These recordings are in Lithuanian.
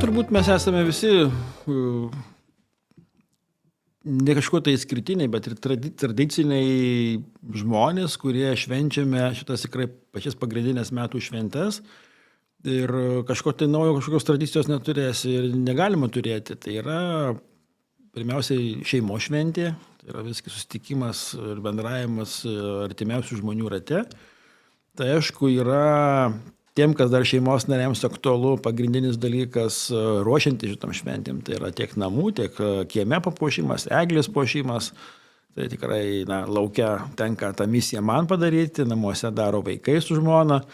turbūt mes esame visi ne kažkuo tai išskirtiniai, bet ir tradiciniai žmonės, kurie švenčiame šitas tikrai pačias pagrindinės metų šventes. Ir kažko tai naujo, kažkokios tradicijos neturėsi ir negalima turėti. Tai yra pirmiausiai šeimos šventė, tai yra viskas susitikimas ir bendravimas artimiausių žmonių rate. Tai aišku yra tiem, kas dar šeimos nariams aktualu, pagrindinis dalykas ruošiantis šitam šventėm. Tai yra tiek namų, tiek kieme papuošimas, eglės puošimas. Tai tikrai laukia tenka tą misiją man padaryti, namuose daro vaikai su žmona.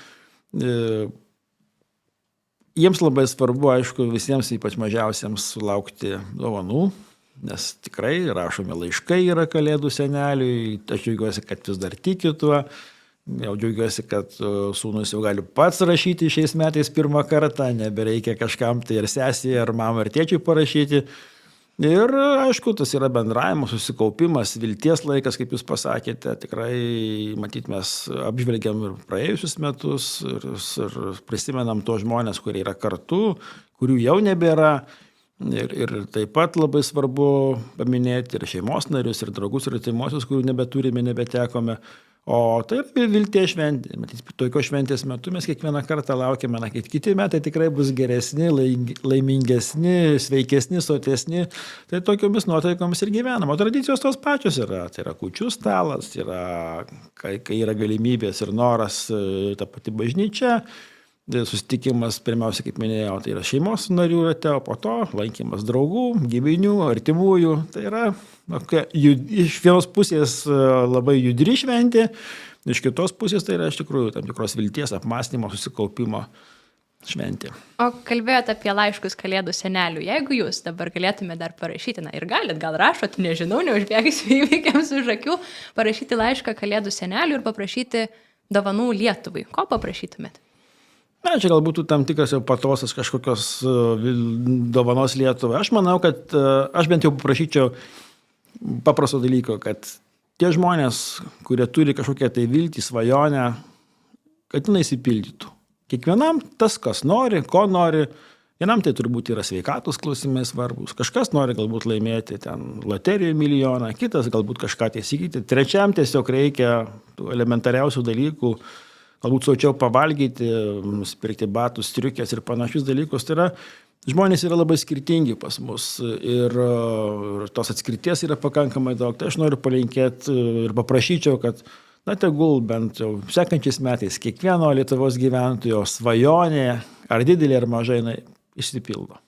Jiems labai svarbu, aišku, visiems, ypač mažiausiems, sulaukti dovanų, nes tikrai rašomi laiškai yra Kalėdų seneliui, aš džiaugiuosi, kad vis dar tiki tuo. Jau džiaugiuosi, kad sūnus jau gali pats rašyti šiais metais pirmą kartą, nebereikia kažkam tai ir sesiai, ar mamai, ar tėčiui parašyti. Ir aišku, tas yra bendravimas, susikaupimas, vilties laikas, kaip jūs pasakėte. Tikrai, matyt, mes apžvelgiam ir praėjusius metus ir prisimenam tos žmonės, kurie yra kartu, kurių jau nebėra. Ir taip pat labai svarbu paminėti ir šeimos narius, ir draugus, ir artimuosius, kurių nebeturime, nebetekome. O tai yra vilties šventė. Matyt, tokios šventės metu mes kiekvieną kartą laukiame, kad kiti metai tikrai bus geresni, laimingesni, sveikesni, sotesni. Tai tokiomis nuotaikomis ir gyvenam. O tradicijos tos pačios yra. Tai yra kūčių stalas, kai yra galimybės ir noras ta pati bažnyčia. Susitikimas, pirmiausia, kaip minėjau, tai yra šeimos narių rate, o po to lankymas draugų, giminių, artimųjų. Tai yra iš vienos pusės labai judri šventė, iš kitos pusės tai yra iš tikrųjų tam tikros vilties, apmąstymo, susikaupimo šventė. O kalbėjote apie laiškus Kalėdų senelių. Jeigu jūs dabar galėtume dar parašyti, ir galit, gal rašot, nežinau, neužbėgsiu įvykiams už akių, parašyti laišką Kalėdų senelių ir paprašyti dovanų Lietuvai. Ko paprašytumėt? Čia galbūt tam tikras jau patosas kažkokios dovanos Lietuvai. Aš manau, kad aš bent jau paprašyčiau paprasto dalyko, kad tie žmonės, kurie turi kažkokią tai viltį, svajonę, kad jinai įsipildytų. Kiekvienam tas, kas nori, ko nori, vienam tai turbūt yra sveikatos klausimai svarbus. Kažkas nori galbūt laimėti ten loterijų milijoną, kitas galbūt kažką tai įsigyti. Trečiam tiesiog reikia tų elementariausių dalykų, galbūt saučiau pavalgyti, nusipirkti batus, striukės ir panašius dalykus. Tai yra, žmonės yra labai skirtingi pas mus ir tos atskirties yra pakankamai daug. Tai aš noriu palinkėti ir paprašyčiau, kad tegul bent jau sekančiais metais kiekvieno Lietuvos gyventojo svajonė, ar didelė, ar mažai, išsipildo.